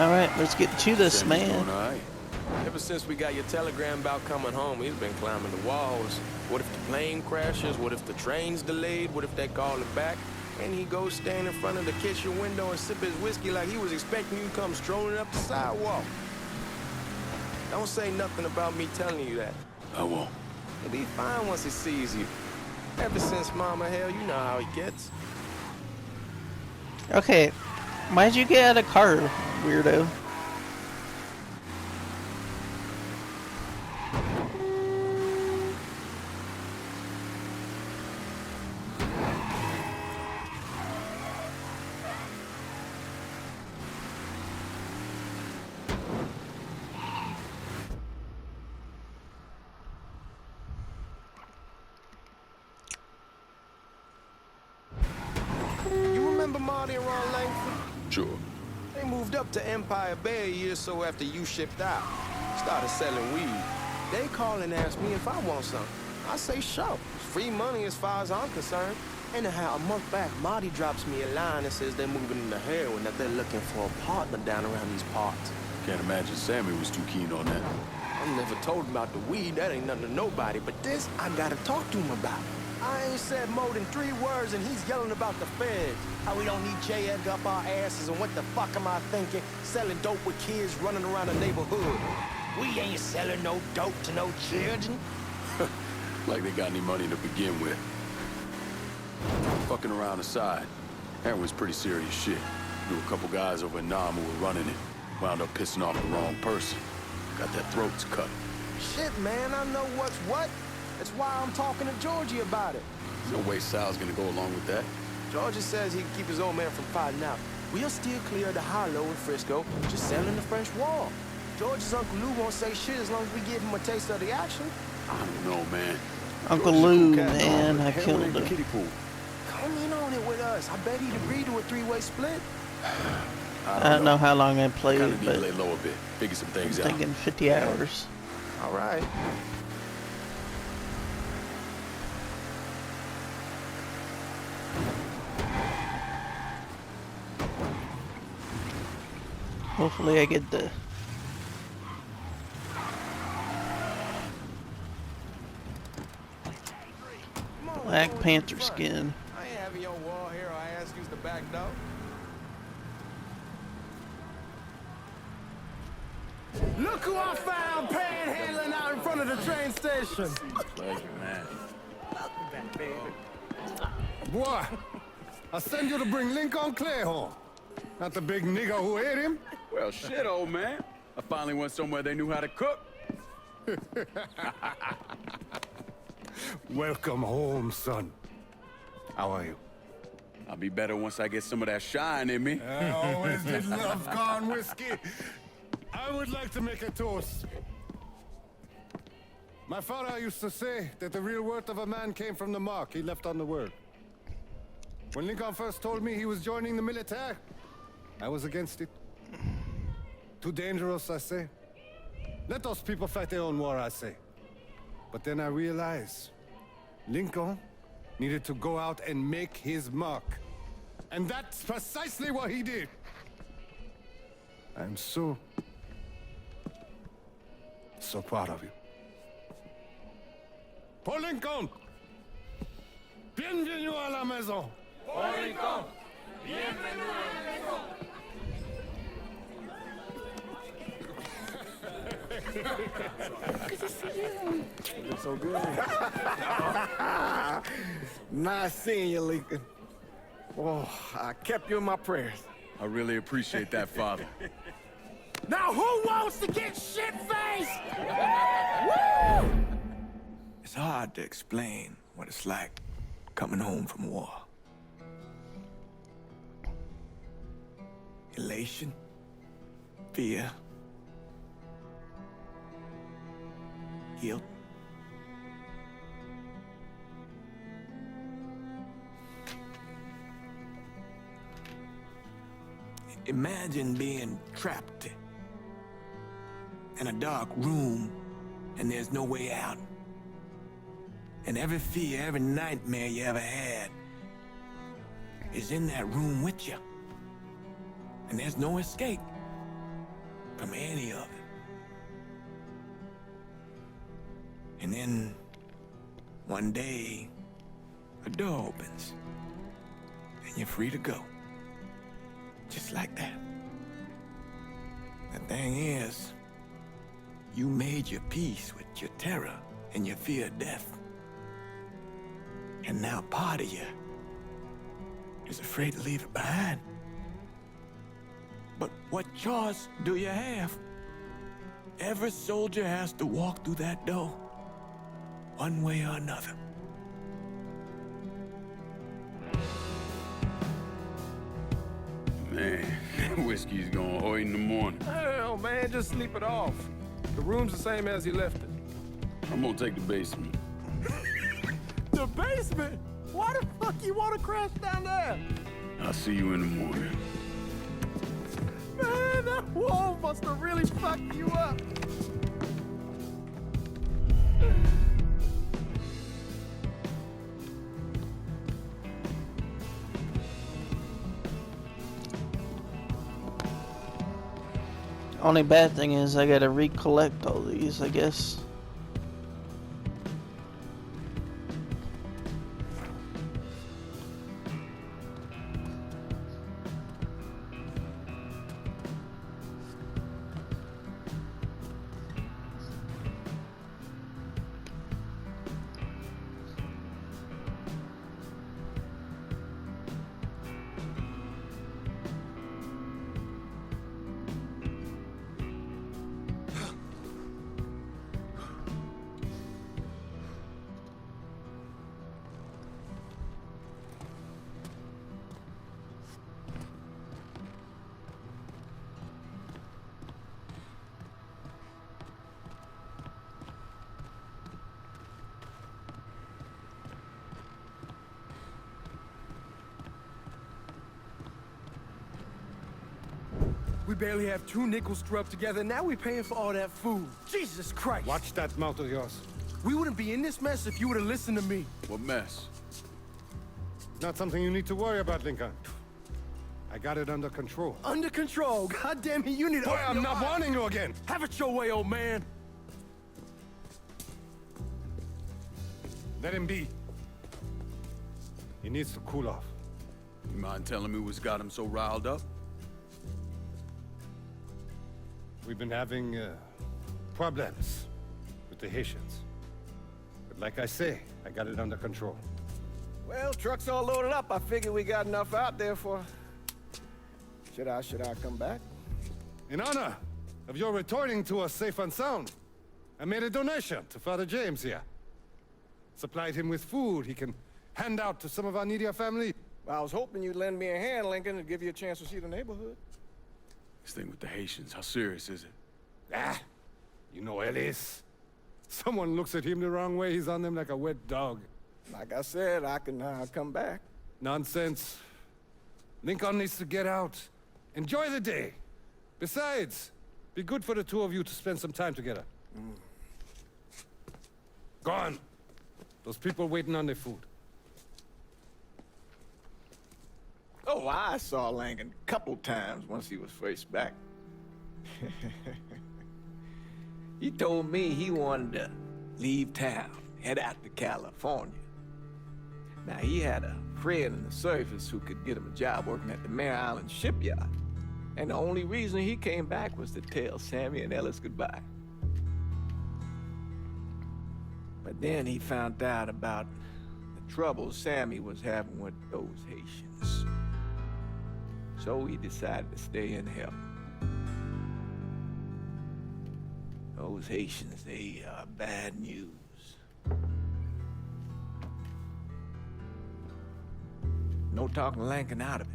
Alright, let's get to this, Sammy's man. doing all right. Ever since we got your telegram about coming home, he's been climbing the walls. What if the plane crashes? What if the train's delayed? What if they call it back? And he goes stand in front of the kitchen window and sip his whiskey like he was expecting you to come strolling up the sidewalk. Don't say nothing about me telling you that. I won't. He'll be fine once he sees you. Ever since Mama, hell, you know how he gets. Okay, why'd you get out of the car, weirdo? You remember Marty and Ron Langford? Sure. They moved up to Empire Bay a year or so after you shipped out. Started selling weed. They call and ask me if I want some. I say sure. It's free money as far as I'm concerned. Anyhow, a month back, Marty drops me a line that says they're moving into heroin, that they're looking for a partner down around these parts. Can't imagine Sammy was too keen on that. I never told him about the weed, that ain't nothing to nobody, but this I gotta talk to him about. I ain't said more than 3 words and he's yelling about the feds. How we don't need J. Edgar up our asses, and what the fuck am I thinking? Selling dope with kids running around the neighborhood. We ain't selling no dope to no children. Like they got any money to begin with. Fucking around aside, heroin's pretty serious shit. Knew a couple guys over in Nam who were running it. Wound up pissing off the wrong person. Got their throats cut. Shit, man, I know what's what. That's why I'm talking to Georgie about it. There's no way Sal's gonna go along with that. Georgie says he can keep his old man from fighting out. We'll still clear the hollow in Frisco, just selling the French wall. George's Uncle Lou won't say shit as long as we give him a taste of the action. I don't know, man. Uncle George's a Lou, cool cat, man, but I heroin killed ain't the him. kiddie pool. Come in on it with us. I bet he'd agree to a 3-way split. I don't know how long I played, Kinda need to but lay low a bit. Figure some I'm things out. thinking 50 hours. All right. Hopefully I get the Black Panther skin. I ain't having your wall hero. I asked you to back door. Look who I found panhandling out in front of the train station. Pleasure, man. Boy, I send you to bring Lincoln Clay home. Not the big nigger who ate him. Well, shit, old man. I finally went somewhere they knew how to cook. Welcome home, son. How are you? I'll be better once I get some of that shine in me. I always did love corn whiskey. I would like to make a toast. My father used to say that the real worth of a man came from the mark he left on the world. When Lincoln first told me he was joining the military, I was against it. Too dangerous, I say. Let those people fight their own war, I say. But then I realized Lincoln needed to go out and make his mark. And that's precisely what he did. I'm so proud of you. Paul Lincoln! Bienvenue à la maison! Paul Lincoln! Bienvenue à la maison! Good to see you. You look so good. Nice seeing you, Lincoln. Oh, I kept you in my prayers. I really appreciate that, Father. Now who wants to get shit-faced? Woo! It's hard to explain what it's like coming home from war. Elation, fear, guilt. Imagine being trapped in a dark room and there's no way out. And every fear, every nightmare you ever had is in that room with you. And there's no escape. from any of it. And then, one day, a door opens, and you're free to go. Just like that. The thing is, you made your peace with your terror and your fear of death. And now part of you is afraid to leave it behind. But what choice do you have? Every soldier has to walk through that door, one way or another. Man, whiskey's gonna hoy in the morning. Hell, man, just sleep it off. The room's the same as you left it. I'm gonna take the basement. The basement? Why the fuck you want to crash down there? I'll see you in the morning. Man, that wall must have really fucked you up. Only bad thing is I gotta recollect all these, I guess. We barely have 2 nickels to rub together. Now we're paying for all that food. Jesus Christ. Watch that mouth of yours. We wouldn't be in this mess if you would have listened to me. What mess? Not something you need to worry about, Lincoln. I got it under control. Under control. God damn it, you need to Boy, open I'm your not eyes. warning you again. Have it your way, old man. Let him be. He needs to cool off. You mind telling me what's got him so riled up? We've been having problems with the Haitians. But like I say, I got it under control. Well, truck's all loaded up. I figure we got enough out there for... Should I come back? In honor of your returning to us safe and sound, I made a donation to Father James here. Supplied him with food he can hand out to some of our needier family. I was hoping you'd lend me a hand, Lincoln, and give you a chance to see the neighborhood. This thing with the Haitians, how serious is it? Ah, you know Ellis. Someone looks at him the wrong way, he's on them like a wet dog. Like I said, I can come back. Nonsense. Lincoln needs to get out. Enjoy the day. Besides, be good for the two of you to spend some time together. Go on. Those people waiting on their food. Oh, I saw Lincoln a couple times once he was first back. He told me he wanted to leave town, head out to California. Now, he had a friend in the service who could get him a job working at the Mare Island shipyard. And the only reason he came back was to tell Sammy and Ellis goodbye. But then he found out about the trouble Sammy was having with those Haitians. So he decided to stay and help. Those Haitians, they are bad news. No talking Lincoln out of it.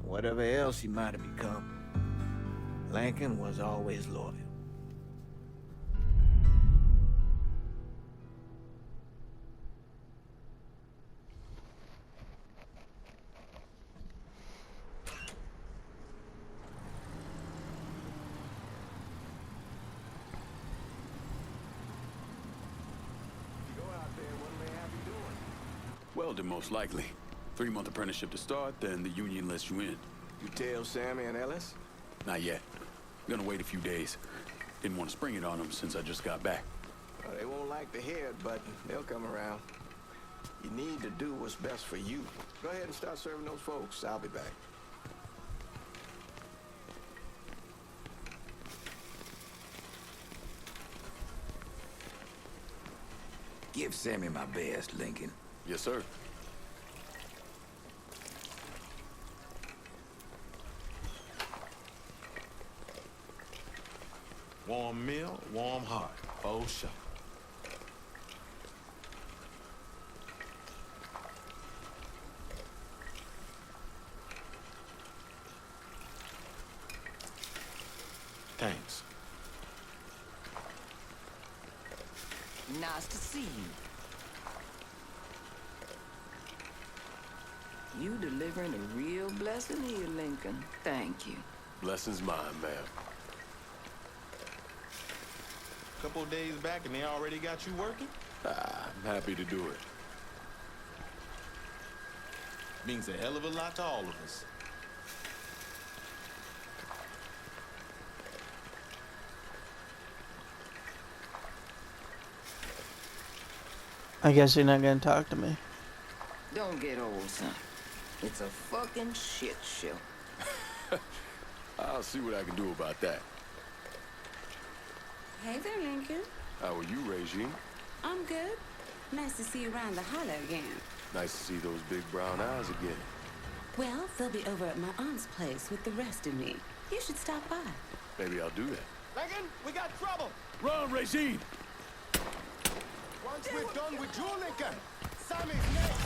Whatever else he might have become, Lincoln was always loyal. Welding, most likely. 3-month apprenticeship to start, then the union lets you in. You tell Sammy and Ellis? Not yet. I'm gonna wait a few days. Didn't want to spring it on them since I just got back. Well, they won't like to hear it, but they'll come around. You need to do what's best for you. Go ahead and start serving those folks. I'll be back. Give Sammy my best, Lincoln. Yes, sir. Warm meal, warm heart. Oh, sure. Thanks. Nice to see you. You delivering a real blessing here, Lincoln. Thank you. Blessings mine, ma'am. Couple of days back and they already got you working? I'm happy to do it. Means a hell of a lot to all of us. I guess you're not gonna talk to me. Don't get old, son. It's a fucking shit show. I'll see what I can do about that. Hey there, Lincoln. How are you, Regine? I'm good. Nice to see you around the holler again. Nice to see those big brown eyes again. Well, they'll be over at my aunt's place with the rest of me. You should stop by. Maybe I'll do that. Lincoln, we got trouble. Run, Regine! Once we're done with you, Lincoln, Sammy's next.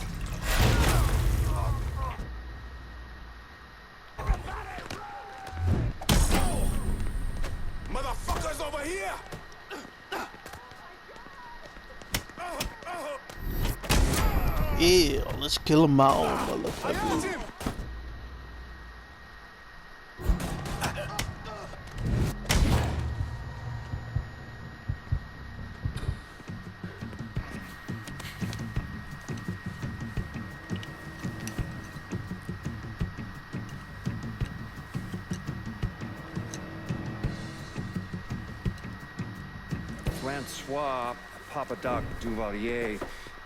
Motherfuckers over here! Yeah, let's kill them all, I got motherfucker. him! Francois Papadoc Duvalier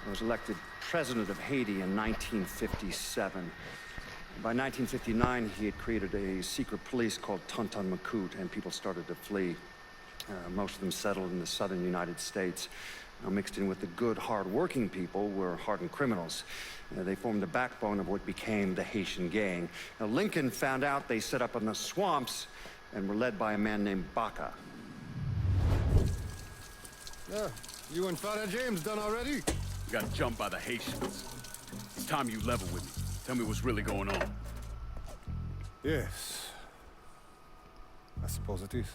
was elected president of Haiti in 1957. By 1959, he had created a secret police called Tonton Macoute, and people started to flee. Most of them settled in the southern United States. Mixed in with the good, hard-working people were hardened criminals. They formed the backbone of what became the Haitian gang. Now, Lincoln found out they set up in the swamps and were led by a man named Baca. Yeah, you and Father James done already? You got jumped by the Haitians. It's time you level with me. Tell me what's really going on. Yes. I suppose it is.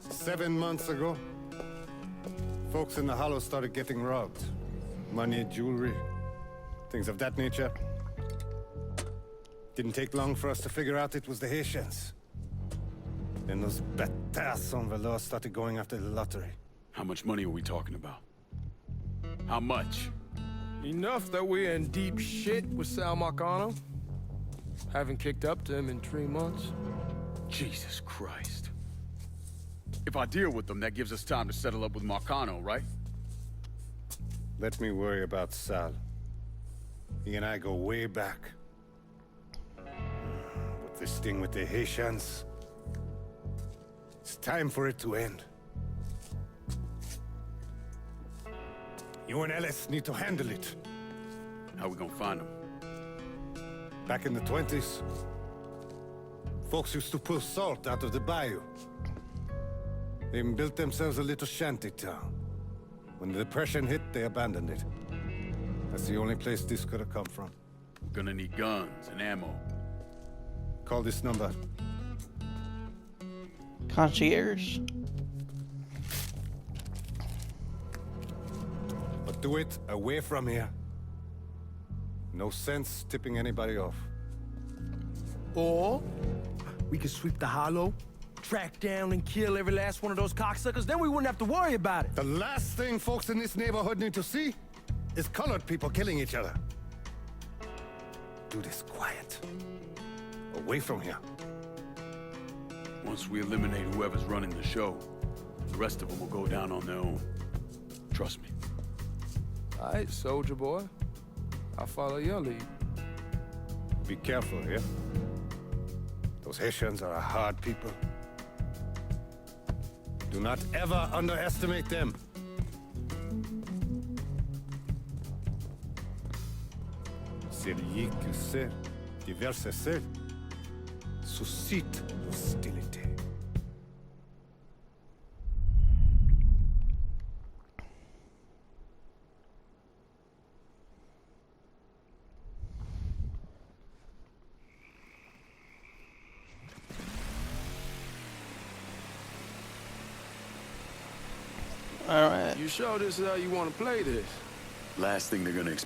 7 months ago, folks in the Hollow started getting robbed. Money, jewelry, things of that nature. Didn't take long for us to figure out it was the Haitians. Then those bâtards on velours started going after the lottery. How much money are we talking about? How much? Enough that we're in deep shit with Sal Marcano. Haven't kicked up to him in 3 months. Jesus Christ. If I deal with them, that gives us time to settle up with Marcano, right? Let me worry about Sal. He and I go way back. But this thing with the Haitians... it's time for it to end. You and Ellis need to handle it. How we gonna find them? Back in the 20s, folks used to pull salt out of the bayou. They even built themselves a little shanty town. When the Depression hit, they abandoned it. That's the only place this could have come from. We're gonna need guns and ammo. Call this number. Concierge? But do it away from here. No sense tipping anybody off. Or we could sweep the Hollow, track down and kill every last one of those cocksuckers, then we wouldn't have to worry about it. The last thing folks in this neighborhood need to see is colored people killing each other. do this quiet. Away from here. Once we eliminate whoever's running the show, the rest of them will go down on their own. Trust me. All right, soldier boy. I'll follow your lead. Be careful, yeah? Those Haitians are a hard people. Do not ever underestimate them. Celui qui sait diverse seul suscite hostilité. All right. You sure this is how you want to play this? Last thing they're gonna expect.